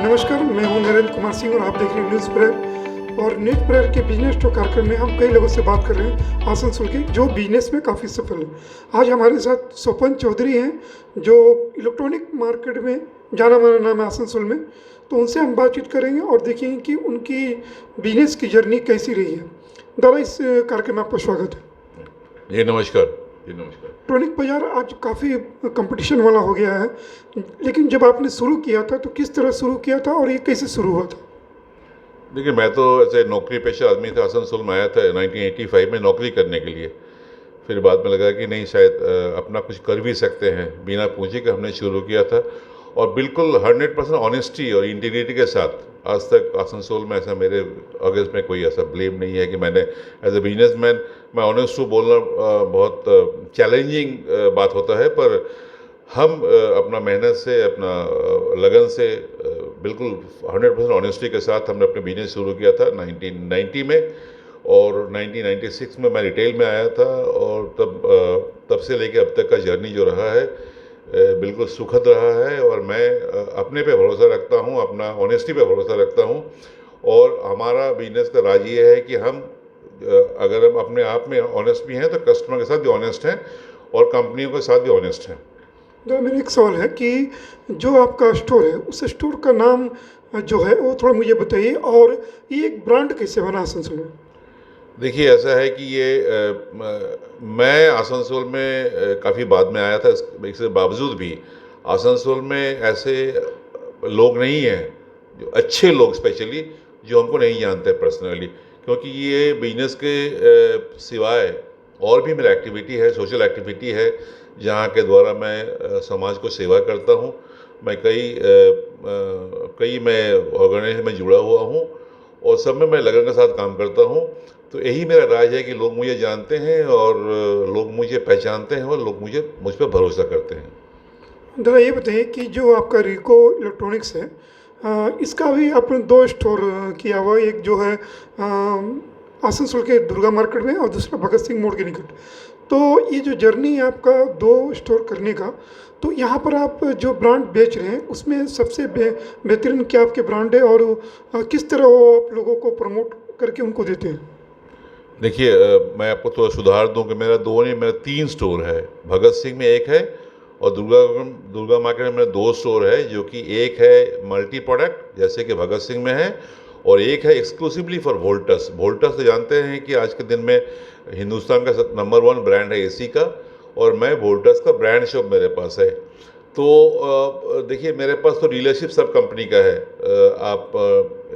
नमस्कार, मैं हूं नरेंद्र कुमार सिंह और आप देख रहे हैं न्यूज़ प्रेयर। और न्यूज़ प्रेयर के बिजनेस टॉक कार्यक्रम में हम कई लोगों से बात कर रहे हैं आसनसोल के, जो बिजनेस में काफ़ी सफल है। आज हमारे साथ स्वपन चौधरी हैं, जो इलेक्ट्रॉनिक मार्केट में जाना माना नाम है आसनसोल में। तो उनसे हम बातचीत करेंगे और देखेंगे कि उनकी बिजनेस की जर्नी कैसी रही है। दादा, इस कार्यक्रम में आपका स्वागत है। जी नमस्कार। जी नमस्कार। इलेक्ट्रॉनिक बाज़ार आज काफ़ी कंपटीशन वाला हो गया है, लेकिन जब आपने शुरू किया था तो किस तरह शुरू किया था और ये कैसे शुरू हुआ था? देखिए, मैं तो ऐसे नौकरी पेशा आदमी था। आसनसोल में आया था 1985 में नौकरी करने के लिए। फिर बाद में लगा कि नहीं, शायद अपना कुछ कर भी सकते हैं। बिना पूंजी के हमने शुरू किया था और बिल्कुल 100% ऑनेस्टी और इंटीग्रिटी के साथ। आज तक आसनसोल में ऐसा मेरे अगेंस्ट में कोई ऐसा ब्लेम नहीं है कि मैंने एज ए बिजनेसमैन, मैं ऑनेस्ट हूँ बोलना बहुत चैलेंजिंग बात होता है, पर हम अपना मेहनत से, अपना लगन से, बिल्कुल 100% ऑनेस्टी के साथ हमने अपने बिजनेस शुरू किया था 1990 में। और 1996 में मैं रिटेल में आया था और तब से लेके अब तक का जर्नी जो रहा है बिल्कुल सुखद रहा है। और मैं अपने पे भरोसा रखता हूँ, अपना ऑनेस्टी पे भरोसा रखता हूँ। और हमारा बिजनेस का राज ये है कि हम अगर हम अपने आप में ऑनेस्ट भी हैं तो कस्टमर के साथ भी ऑनेस्ट हैं और कंपनियों के साथ भी ऑनेस्ट हैं। तो मेरा एक सवाल है कि जो आपका स्टोर है, उस स्टोर का नाम जो है वो थोड़ा मुझे बताइए, और ये एक ब्रांड कैसे बना आसनसोल में? देखिए, ऐसा है कि मैं आसनसोल में काफ़ी बाद में आया था। इसके बावजूद भी आसनसोल में ऐसे लोग नहीं हैं, जो अच्छे लोग स्पेशली, जो हमको नहीं जानते पर्सनली। क्योंकि ये बिजनेस के सिवाय और भी मेरा एक्टिविटी है, सोशल एक्टिविटी है, जहाँ के द्वारा मैं समाज को सेवा करता हूँ। मैं कई मैं ऑर्गेनाइजेशन में जुड़ा हुआ हूँ और सब में मैं लगन के साथ काम करता हूँ। तो यही मेरा राज है कि लोग मुझे जानते हैं और लोग मुझे पहचानते हैं और लोग मुझ पर भरोसा करते हैं। दादा, ये बताइए कि जो आपका रिको इलेक्ट्रॉनिक्स है, इसका भी आपने दो स्टोर किया हुआ है। एक जो है आसनसोल के दुर्गा मार्केट में और दूसरा भगत सिंह मोड़ के निकट। तो ये जो जर्नी है आपका दो स्टोर करने का, तो यहाँ पर आप जो ब्रांड बेच रहे हैं उसमें सबसे बेहतरीन क्या आपके ब्रांड है, और किस तरह वो आप लोगों को प्रमोट करके उनको देते हैं? देखिए, मैं आपको थोड़ा सुधार दूं कि मेरा 3 स्टोर है। भगत सिंह में एक है और दुर्गा मार्केट में मेरा 2 स्टोर है, जो कि एक है मल्टी प्रोडक्ट जैसे कि भगत सिंह में है, और एक है एक्सक्लूसिवली फॉर वोल्टस। वोल्टस तो जानते हैं कि आज के दिन में हिंदुस्तान का नंबर 1 ब्रांड है एसी का, और मैं वोल्टस का ब्रांड शॉप मेरे पास है। तो देखिए, मेरे पास तो डीलरशिप सब कंपनी का है। आप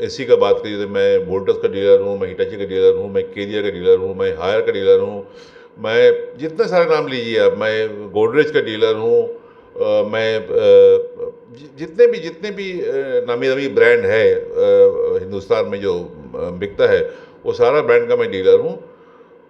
एसी का बात करिए तो मैं वोल्टस का डीलर हूँ, मैं हिटाची का डीलर हूँ, मैं केरियर का डीलर हूँ, मैं हायर का डीलर हूँ, मैं जितने सारे नाम लीजिए आप, मैं गोदरेज का डीलर हूँ। मैं जितने भी नामी नामी ब्रांड है हिंदुस्तान में जो बिकता है, वो सारा ब्रांड का मैं डीलर हूँ।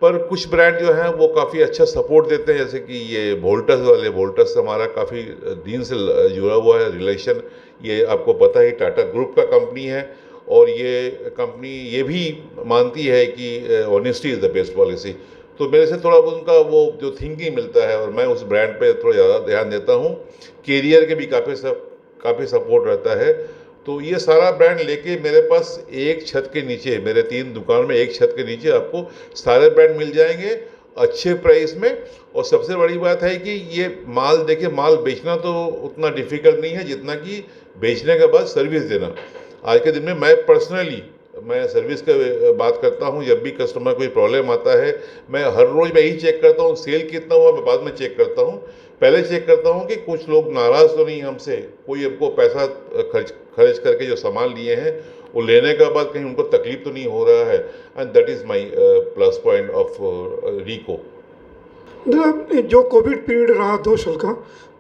पर कुछ ब्रांड जो हैं वो काफ़ी अच्छा सपोर्ट देते हैं, जैसे कि ये वोल्टस हमारा काफ़ी दिन से जुड़ा हुआ है रिलेशन। ये आपको पता है टाटा ग्रुप का कंपनी है, और ये कंपनी ये भी मानती है कि honesty is the best policy. तो मेरे से थोड़ा उनका वो जो थिंकिंग मिलता है और मैं उस ब्रांड पे थोड़ा ज़्यादा ध्यान देता हूँ। कैरियर के भी काफ़ी सपोर्ट रहता है। तो ये सारा ब्रांड लेके मेरे पास एक छत के नीचे, मेरे 3 दुकान में एक छत के नीचे आपको सारे ब्रांड मिल जाएंगे अच्छे प्राइस में। और सबसे बड़ी बात है कि ये माल, देखिए, माल बेचना तो उतना डिफ़िकल्ट नहीं है जितना कि बेचने के बाद सर्विस देना। आज के दिन में मैं सर्विस की बात करता हूँ। जब भी कस्टमर कोई प्रॉब्लम आता है, मैं हर रोज़ मैं यही चेक करता हूँ सेल कितना हुआ, मैं बाद में चेक करता हूँ। पहले चेक करता हूँ कि कुछ लोग नाराज़ तो नहीं हमसे, कोई हमको पैसा खर्च करके जो सामान लिए हैं वो लेने के बाद कहीं उनको तकलीफ तो नहीं हो रहा है। And that is my plus point of रिको। दादा, जो कोविड पीरियड रहा 2 साल का,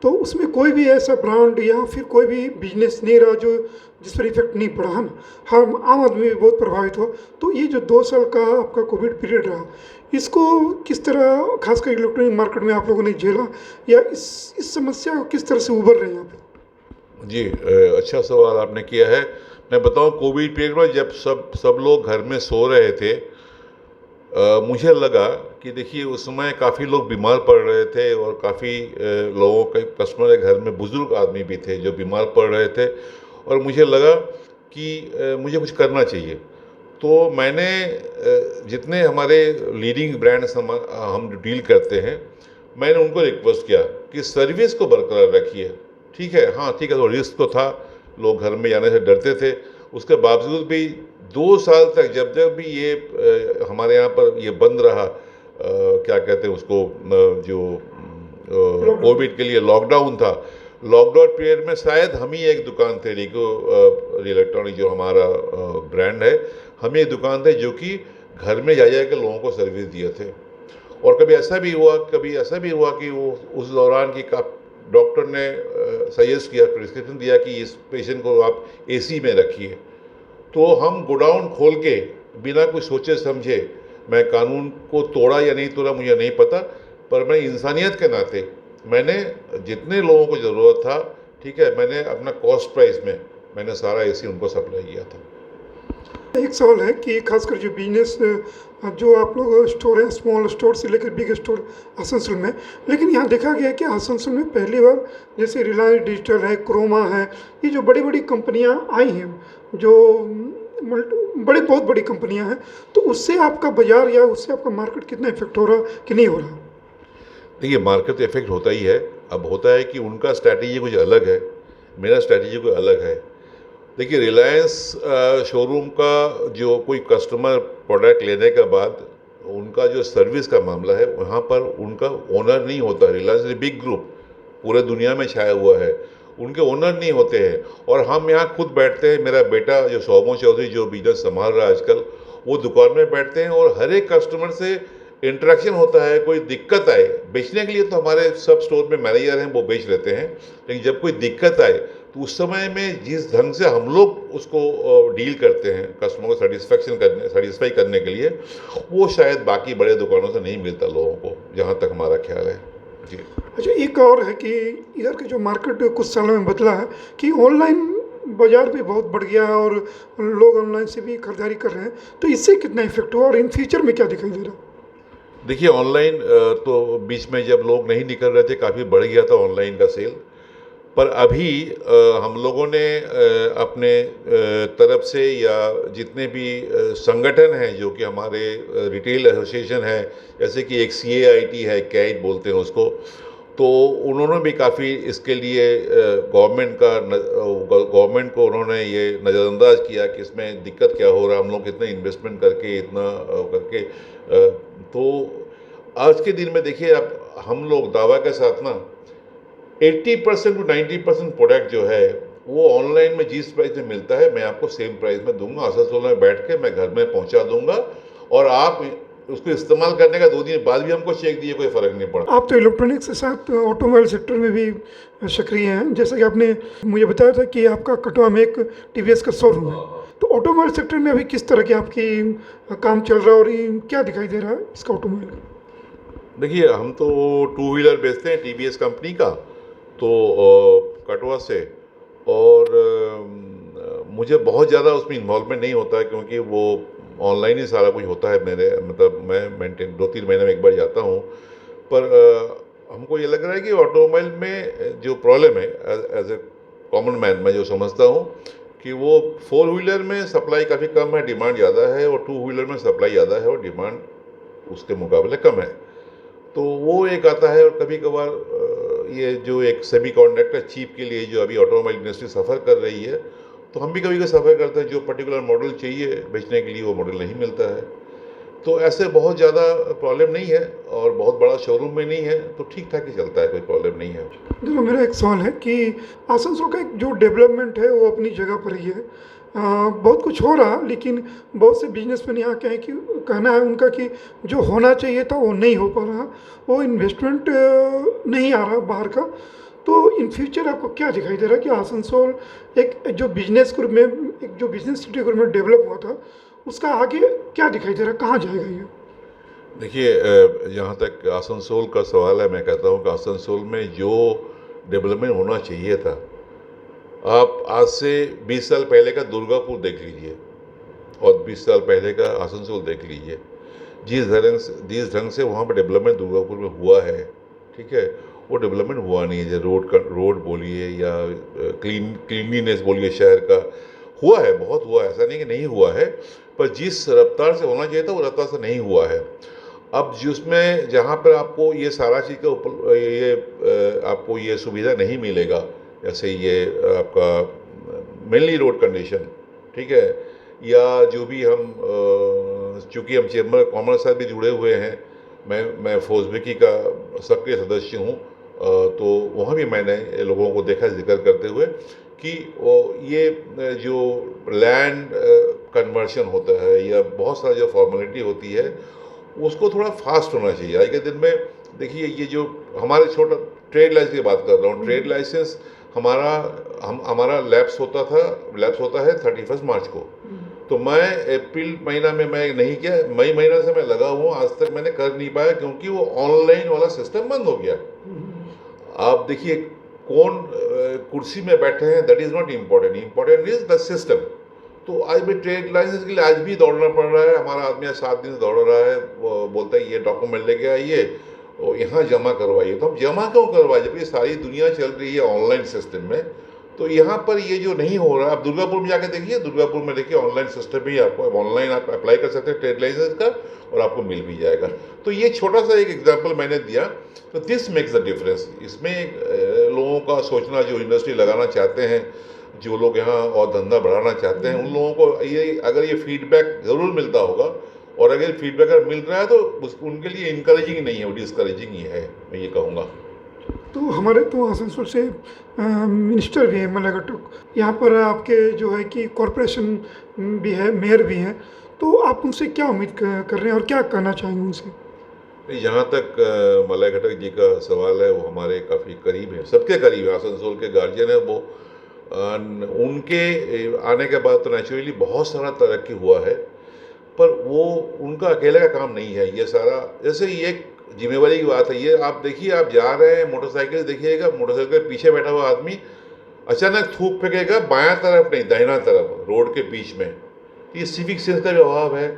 तो उसमें कोई भी ऐसा ब्रांड या फिर कोई भी बिजनेस नहीं रहा जो जिस पर इफेक्ट नहीं पड़ा, है ना? हम आम आदमी भी बहुत प्रभावित हुआ। तो ये जो 2 साल का आपका कोविड पीरियड रहा, इसको किस तरह खासकर इलेक्ट्रॉनिक मार्केट में आप लोगों ने झेला, या इस समस्या को किस तरह से उभर रहे हैं यहाँ पे? जी, अच्छा सवाल आपने किया है। मैं बताऊं, कोविड पीरियड में जब सब लोग घर में सो रहे थे, मुझे लगा कि देखिए उस समय काफ़ी लोग बीमार पड़ रहे थे और काफ़ी लोगों के कस्टमर के घर में बुज़ुर्ग आदमी भी थे जो बीमार पड़ रहे थे। और मुझे लगा कि मुझे कुछ करना चाहिए। तो मैंने जितने हमारे लीडिंग ब्रांड्स हम डील करते हैं, मैंने उनको रिक्वेस्ट किया कि सर्विस को बरकरार रखिए। ठीक है, हाँ ठीक है, तो रिस्क तो था, लोग घर में जाने से डरते थे, उसके बावजूद भी 2 साल तक जब जब भी ये हमारे यहाँ पर ये बंद रहा, क्या कहते हैं उसको, जो कोविड के लिए लॉकडाउन था, लॉकडाउन पीरियड में शायद हम ही एक दुकान थे, रिको इलेक्ट्रॉनिक जो हमारा ब्रांड है, हम एक दुकान थे जो कि घर में जा जा के लोगों को सर्विस दिए थे। और कभी ऐसा भी हुआ कि वो उस दौरान की डॉक्टर ने सजेस्ट किया, प्रिस्क्रिप्शन दिया कि इस पेशेंट को आप एसी में रखिए, तो हम गोडाउन खोल के बिना कुछ सोचे समझे, मैं कानून को तोड़ा या नहीं तोड़ा मुझे नहीं पता, पर मैं इंसानियत के नाते मैंने जितने लोगों को ज़रूरत था, ठीक है, मैंने अपना कॉस्ट प्राइस में मैंने सारा एसी उनको सप्लाई किया था। एक सवाल है कि खासकर जो बिजनेस जो आप लोग स्टोर है, स्मॉल स्टोर से लेकर बिग स्टोर आसनसोल में, लेकिन यहाँ देखा गया है कि आसनसोल में पहली बार जैसे रिलायंस डिजिटल है, क्रोमा है, ये जो बड़ी बड़ी कंपनियाँ आई हैं, जो बहुत बड़ी कंपनियाँ हैं, तो उससे आपका बाजार या उससे आपका मार्केट कितना इफेक्ट हो रहा कि नहीं हो रहा? देखिए, मार्केट तो इफेक्ट होता ही है। अब होता है कि उनका स्ट्रैटेजी कुछ अलग है, मेरा स्ट्रैटेजी कोई अलग है। देखिए, रिलायंस शोरूम का जो कोई कस्टमर प्रोडक्ट लेने के बाद उनका जो सर्विस का मामला है, वहाँ पर उनका ओनर नहीं होता। रिलायंस एक बिग ग्रुप पूरे दुनिया में छाया हुआ है, उनके ओनर नहीं होते हैं। और हम यहाँ खुद बैठते हैं, मेरा बेटा जो सौमो चौधरी जो बिजनेस संभाल रहा है आजकल, वो दुकान में बैठते हैं और हर एक कस्टमर से इंटरेक्शन होता है। कोई दिक्कत आए, बेचने के लिए तो हमारे सब स्टोर में मैनेजर हैं, वो बेच लेते हैं, लेकिन जब कोई दिक्कत आए तो उस समय में जिस ढंग से हम लोग उसको डील करते हैं कस्टमर को सेटिस्फाई करने के लिए, वो शायद बाकी बड़े दुकानों से नहीं मिलता लोगों को, जहाँ तक हमारा ख्याल है जी। अच्छा, एक और है कि इधर के जो मार्केट कुछ सालों में बदला है कि ऑनलाइन बाजार भी बहुत बढ़ गया है और लोग ऑनलाइन से भी खरीदारी कर रहे हैं, तो इससे कितना इफेक्ट हुआ और इन फ्यूचर में क्या दिखाई दे रहा? देखिए, ऑनलाइन तो बीच में जब लोग नहीं निकल रहे थे, काफ़ी बढ़ गया था ऑनलाइन का सेल। पर अभी हम लोगों ने अपने तरफ से या जितने भी संगठन हैं जो कि हमारे रिटेल एसोसिएशन है, जैसे कि एक CAIT है, कैट बोलते हैं उसको, तो उन्होंने भी काफ़ी इसके लिए गवर्नमेंट को उन्होंने ये नज़रअंदाज किया कि इसमें दिक्कत क्या हो रहा है, हम लोग कितना इन्वेस्टमेंट करके इतना करके तो आज के दिन में देखिए, अब हम लोग दावा के साथ ना 80% टू 90% प्रोडक्ट जो है वो ऑनलाइन में जिस प्राइस में मिलता है, मैं आपको सेम प्राइस में दूंगा, आसनसोल में बैठ के मैं घर में पहुंचा दूंगा, और आप उसको इस्तेमाल करने का 2 दिन बाद भी हमको चेक दिए, कोई फ़र्क नहीं पड़ता। आप तो इलेक्ट्रॉनिक्स के साथ ऑटोमोबाइल सेक्टर में भी सक्रिय हैं, जैसा कि आपने मुझे बताया था कि आपका कटवा में एक TVS का शोरूम है, तो ऑटोमोबाइल सेक्टर में अभी किस तरह की आपकी काम चल रहा है और ये क्या दिखाई दे रहा है इसका ऑटोमोबाइल का? देखिए, हम तो 2 व्हीलर बेचते हैं TVS कंपनी का, तो कटवा से, और मुझे बहुत ज़्यादा उसमें इन्वॉल्वमेंट नहीं होता है, क्योंकि वो ऑनलाइन ही सारा कुछ होता है मेरे, मतलब मैं 2-3 महीने में एक बार जाता हूँ। पर हमको ये लग रहा है कि ऑटोमोबाइल में जो प्रॉब्लम है, एज ए कॉमन मैन मैं जो समझता हूँ कि वो 4 व्हीलर में सप्लाई काफ़ी कम है, डिमांड ज़्यादा है, और 2 व्हीलर में सप्लाई ज़्यादा है और डिमांड उसके मुकाबले कम है। तो वो एक आता है। और कभी कभार ये जो एक सेमीकंडक्टर चिप के लिए जो अभी ऑटोमोबाइल इंडस्ट्री सफ़र कर रही है, तो हम भी कभी कभी सफ़र करते हैं, जो पर्टिकुलर मॉडल चाहिए बेचने के लिए वो मॉडल नहीं मिलता है। तो ऐसे बहुत ज़्यादा प्रॉब्लम नहीं है, और बहुत बड़ा शोरूम में नहीं है, तो ठीक ठाक ही चलता है, कोई प्रॉब्लम नहीं है। देखो, मेरा एक सवाल है कि आसनसोल का एक जो डेवलपमेंट है वो अपनी जगह पर ही है, बहुत कुछ हो रहा, लेकिन बहुत से बिजनेसमैन यहाँ के हैं कि कहना है उनका कि जो होना चाहिए था वो नहीं हो पा रहा, वो इन्वेस्टमेंट नहीं आ रहा बाहर का। तो इन फ्यूचर आपको क्या दिखाई दे रहा है कि आसनसोल एक जो बिजनेस ग्रुप में, एक जो बिजनेस सिटी ग्रुप में डेवलप हुआ था, उसका आगे क्या दिखाई दे रहा है, कहाँ जाएगा ये? देखिए, जहाँ तक आसनसोल का सवाल है, मैं कहता हूँ कि आसनसोल में जो डेवलपमेंट होना चाहिए था, आप आज से 20 साल पहले का दुर्गापुर देख लीजिए और 20 साल पहले का आसनसोल देख लीजिए, जिस ढंग से वहाँ पर डेवलपमेंट दुर्गापुर में हुआ है, ठीक है, वो डेवलपमेंट हुआ नहीं है। जैसे रोड बोलिए या क्लीनलीनेस बोलिए शहर का, हुआ है, बहुत हुआ है, ऐसा नहीं कि नहीं हुआ है, पर जिस रफ्तार से होना चाहिए था वो रफ्तार से नहीं हुआ है। अब जिसमें जहाँ पर आपको ये सारा चीज़ का आपको ये सुविधा नहीं मिलेगा, जैसे ये आपका मेनली रोड कंडीशन, ठीक है, या जो भी हम चूँकि हम चेम्बर ऑफ कॉमर्स के साथ भी जुड़े हुए हैं, मैं फौजबिकी का सक्रिय सदस्य हूँ, तो वहाँ भी मैंने लोगों को देखा जिक्र करते हुए कि ये जो लैंड कन्वर्शन होता है या बहुत सारा जो फॉर्मेलिटी होती है उसको थोड़ा फास्ट होना चाहिए। आज के दिन में देखिए, ये जो हमारे छोटा ट्रेड लाइसेंस की बात कर रहा हूँ, ट्रेड लाइसेंस हमारा लैप्स होता है 31 मार्च को। तो मैं अप्रैल महीना में मैं नहीं किया, मई महीना से मैं लगा हुआ, आज तक मैंने कर नहीं पाया क्योंकि वो ऑनलाइन वाला सिस्टम बंद हो गया। आप देखिए कौन कुर्सी में बैठे हैं, that is not important, important is the system. तो आज भी ट्रेड लाइसेंस के लिए आज भी दौड़ना पड़ रहा है। हमारा आदमी 7 दिन से दौड़ रहा है, वो बोलता है ये डॉक्यूमेंट लेके आइए और यहाँ जमा करवाइए। तो हम जमा क्यों करवाए जबकि सारी दुनिया चल रही है ऑनलाइन सिस्टम में। तो यहाँ पर ये जो नहीं हो रहा, आप दुर्गापुर में जाकर देखिए, दुर्गापुर में देखिए ऑनलाइन सिस्टम ही आपको, ऑनलाइन आप अप्लाई कर सकते हैं ट्रेड लाइसेंस का और आपको मिल भी जाएगा। तो ये छोटा सा एक एग्जांपल मैंने दिया, तो दिस मेक्स द डिफरेंस। इसमें लोगों का सोचना, जो इंडस्ट्री लगाना चाहते हैं, जो लोग यहाँ और धंधा बढ़ाना चाहते हैं, उन लोगों को ये अगर ये फीडबैक ज़रूर मिलता होगा, और अगर फीडबैक अगर मिल रहा है तो उनके लिए इनकरेजिंग नहीं है, वो डिस्करेजिंग ही है, मैं ये कहूँगा। तो हमारे तो आसनसोल से मिनिस्टर भी हैं मल्ला गट्टुक, यहाँ पर आपके जो है कि कॉरपोरेशन भी है, मेयर भी हैं, तो आप उनसे क्या उम्मीद कर रहे हैं और क्या कहना चाहेंगे उनसे? जहाँ तक मल्ला घटक जी का सवाल है, वो हमारे काफ़ी करीब है, सबके करीब है। आसनसोल के गार्जियन है वो, उनके आने के बाद तो नेचुरली बहुत सारा तरक्की हुआ है, पर वो उनका अकेले का काम नहीं है। ये सारा जैसे ये एक जिम्मेवारी की बात है। ये आप देखिए, आप जा रहे हैं मोटरसाइकिल देखिएगा, मोटरसाइकिल के पीछे बैठा हुआ आदमी अचानक थूक फेंकेगा बायां तरफ नहीं दाहिना तरफ, रोड के बीच में। ये सिविक सेंस का भी अभाव है।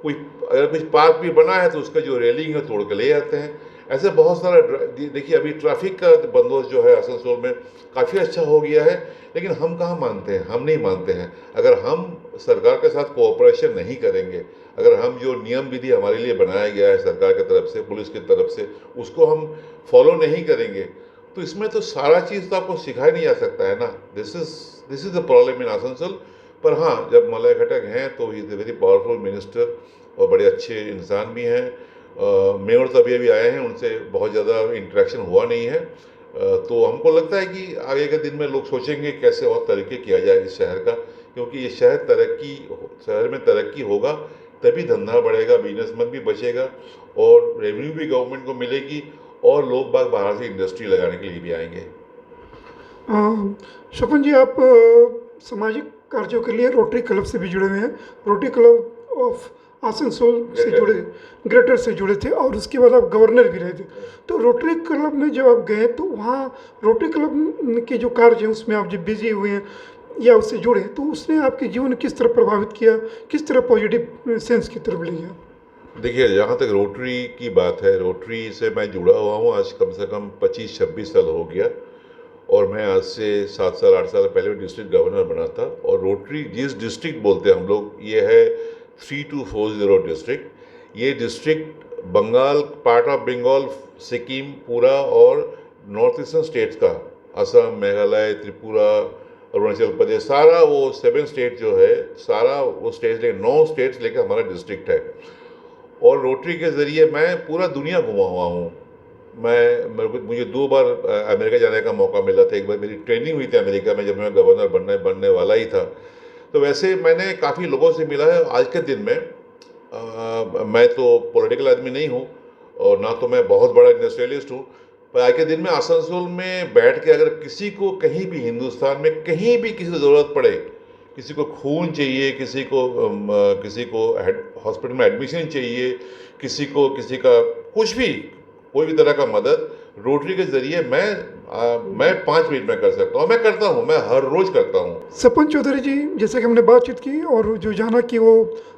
कोई अगर कुछ पार्क भी बना है तो उसका जो रेलिंग है तोड़ के ले जाते हैं। ऐसे बहुत सारा देखिए, अभी ट्रैफिक का बंदोबस्त जो है आसनसोल में काफ़ी अच्छा हो गया है, लेकिन हम कहाँ मानते हैं, हम नहीं मानते हैं। अगर हम सरकार के साथ कोऑपरेशन नहीं करेंगे, अगर हम जो नियम विधि हमारे लिए बनाया गया है सरकार की तरफ से, पुलिस की तरफ से, उसको हम फॉलो नहीं करेंगे, तो इसमें तो सारा चीज़ तो आपको सिखाया नहीं जा सकता है ना। This is the problem in Asansol. पर हाँ, जब मल्ला घटक हैं तो he is a very powerful minister और बड़े अच्छे इंसान भी हैं। मेयर तो अभी आए हैं, उनसे बहुत ज़्यादा इंटरेक्शन हुआ नहीं है। तो हमको लगता है कि आगे के दिन में लोग सोचेंगे कैसे और तरक्की किया जाए इस शहर का, क्योंकि ये शहर में तरक्की होगा तभी धंधा बढ़ेगा, बिजनेसमैन भी बचेगा और रेवेन्यू भी गवर्नमेंट को मिलेगी और लोग बाग बाहर से इंडस्ट्री लगाने के लिए भी आएंगे। स्वपन जी, आप सामाजिक कार्यों के लिए रोटरी क्लब से भी जुड़े हुए हैं। रोटरी क्लब ऑफ आसनसोल से जुड़े, ग्रेटर से जुड़े थे, और उसके बाद आप गवर्नर भी रहे थे। तो रोटरी क्लब में जब आप गए तो वहाँ रोटरी क्लब के जो कार्य हैं उसमें आप जब बिजी हुए हैं या उससे जुड़े, तो उसने आपके जीवन को किस तरह प्रभावित किया, किस तरह पॉजिटिव सेंस की तरफ ले गया? देखिए, जहाँ तक रोटरी की बात है, रोटरी से मैं जुड़ा हुआ हूँ आज कम से कम 25-26 साल हो गया, और मैं आज से 7 साल 8 साल पहले डिस्ट्रिक्ट गवर्नर बना था। और रोटरी जिस डिस्ट्रिक्ट बोलते हैं हम लोग, ये है 3240 डिस्ट्रिक्ट। ये district Bengal, part of Bengal, Sikkim पूरा और नॉर्थ ईस्टर्न स्टेट्स का, असम, मेघालय, त्रिपुरा, अरुणाचल प्रदेश, सारा वो 7 स्टेट जो है, सारा वो स्टेट्स 9 स्टेट्स लेकर हमारा डिस्ट्रिक्ट है। और रोटरी के ज़रिए मैं पूरा दुनिया घुमा हुआ हूँ। मुझे 2 बार अमेरिका जाने का मौका मिला था। एक बार मेरी ट्रेनिंग हुई थी अमेरिका में जब मैं गवर्नर बनने वाला ही था। तो वैसे मैंने काफ़ी लोगों से मिला है। आज के दिन में मैं तो पॉलिटिकल आदमी नहीं हूँ और ना तो मैं बहुत बड़ा इंडस्ट्रियलिस्ट हूँ, पर आज के दिन में आसनसोल में बैठ के अगर किसी को कहीं भी हिंदुस्तान में कहीं भी किसी को ज़रूरत पड़े, किसी को खून चाहिए, किसी को हॉस्पिटल में एडमिशन चाहिए, किसी का कुछ भी, कोई भी तरह का मदद, रोटरी के ज़रिए मैं 5 मिनट में कर सकता हूँ, मैं करता हूँ, मैं हर रोज़ करता हूँ। सपन चौधरी जी, जैसे कि हमने बातचीत की और जो जाना कि वो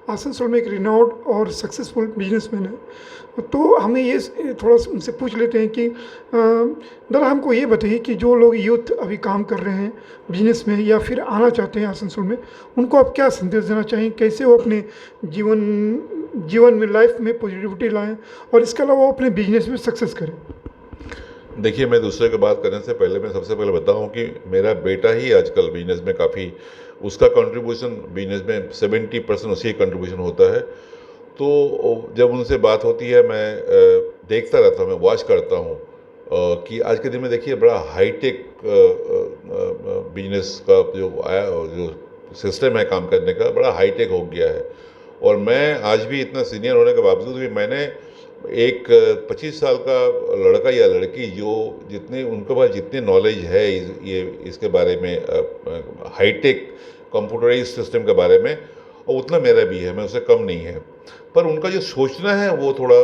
आसनसोल में एक रिनाउंड और सक्सेसफुल बिजनेसमैन है, तो हमें ये थोड़ा सा उनसे पूछ लेते हैं कि ज़रा हमको ये बताइए कि जो लोग यूथ अभी काम कर रहे हैं बिजनेस में या फिर आना चाहते हैं आसनसोल में, उनको आप क्या संदेश देना चाहें, कैसे वो अपने जीवन में लाइफ में पॉजिटिविटी लाएं और इसके अलावा वो अपने बिजनेस में सक्सेस करें। देखिए, मैं दूसरे की बात करने से पहले मैं सबसे पहले बताऊं कि मेरा बेटा ही आजकल बिजनेस में काफ़ी, उसका कंट्रीब्यूशन बिजनेस में 70% उसी कंट्रीब्यूशन होता है। तो जब उनसे बात होती है, मैं देखता रहता हूँ, मैं वॉच करता हूँ कि आज के दिन में देखिए बड़ा हाईटेक बिजनेस का जो आया, जो सिस्टम है काम करने का, बड़ा हाईटेक हो गया है। और मैं आज भी इतना सीनियर होने के बावजूद भी मैंने एक 25 साल का लड़का या लड़की जो जितने उनके पास जितनी नॉलेज है इसके बारे में, हाईटेक कंप्यूटराइज सिस्टम के बारे में, और उतना मेरा भी है, मैं उससे कम नहीं है। पर उनका जो सोचना है वो थोड़ा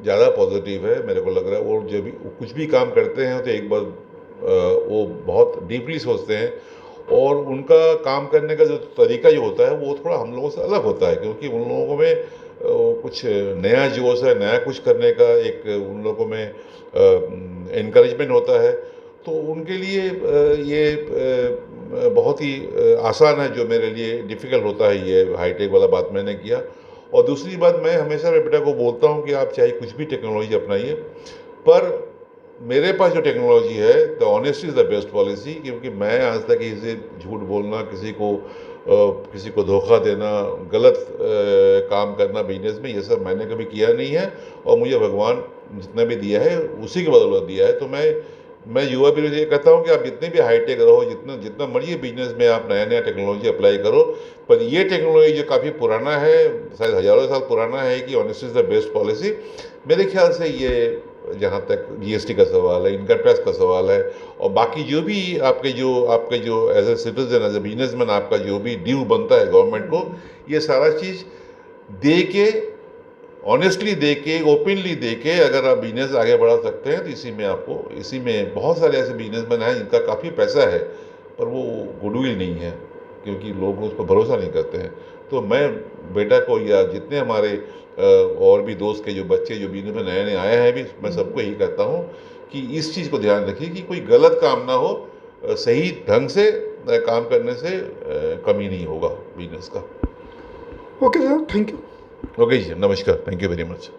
ज़्यादा पॉजिटिव है, मेरे को लग रहा है। वो जब भी कुछ भी काम करते हैं तो एक बार वो बहुत डीपली सोचते हैं, और उनका काम करने का जो तरीका जो होता है वो थोड़ा हम लोगों से अलग होता है, क्योंकि उन लोगों में कुछ नया जोश है, नया कुछ करने का एक उन लोगों में इनकरेजमेंट होता है। तो उनके लिए ये बहुत ही आसान है, जो मेरे लिए डिफ़िकल्ट होता है ये हाईटेक वाला बात मैंने किया। और दूसरी बात, मैं हमेशा मेरे बेटा को बोलता हूँ कि आप चाहे कुछ भी टेक्नोलॉजी अपनाइए, पर मेरे पास जो टेक्नोलॉजी है, the honesty is the best policy. क्योंकि मैं आज तक किसी से झूठ बोलना, किसी को धोखा देना, गलत काम करना बिजनेस में, ये सब मैंने कभी किया नहीं है। और मुझे भगवान जितना भी दिया है उसी की बदौलत दिया है। तो मैं युवा पीढ़ी से ये कहता हूँ कि आप जितने भी हाईटेक रहो, जितना मर्जी बिजनेस में आप नया नया टेक्नोलॉजी अप्लाई करो, पर ये टेक्नोलॉजी जो काफ़ी पुराना है, शायद हज़ारों साल पुराना है, कि honesty is the best policy. मेरे ख्याल से ये, जहाँ तक जीएसटी का सवाल है, इनकम टैक्स का सवाल है, और बाकी जो भी आपके जो as a citizen, as a businessman आपका जो भी ड्यू बनता है गवर्नमेंट को, ये सारा चीज़ दे के, ऑनेस्टली दे के, ओपनली दे के, अगर आप बिजनेस आगे बढ़ा सकते हैं, तो इसी में बहुत सारे ऐसे बिजनेसमैन हैं जिनका काफ़ी पैसा है, पर वो गुडविल नहीं है, क्योंकि लोग उस पर भरोसा नहीं करते हैं। तो मैं बेटा को, या जितने हमारे और भी दोस्त के जो बच्चे जो बिजनेस में नए नए आए हैं भी, मैं सबको यही कहता हूँ कि इस चीज़ को ध्यान रखिए कि कोई गलत काम ना हो, सही ढंग से काम करने से कमी नहीं होगा बिजनेस का। Okay sir, thank you. Okay ji, नमस्कार, थैंक यू वेरी मच।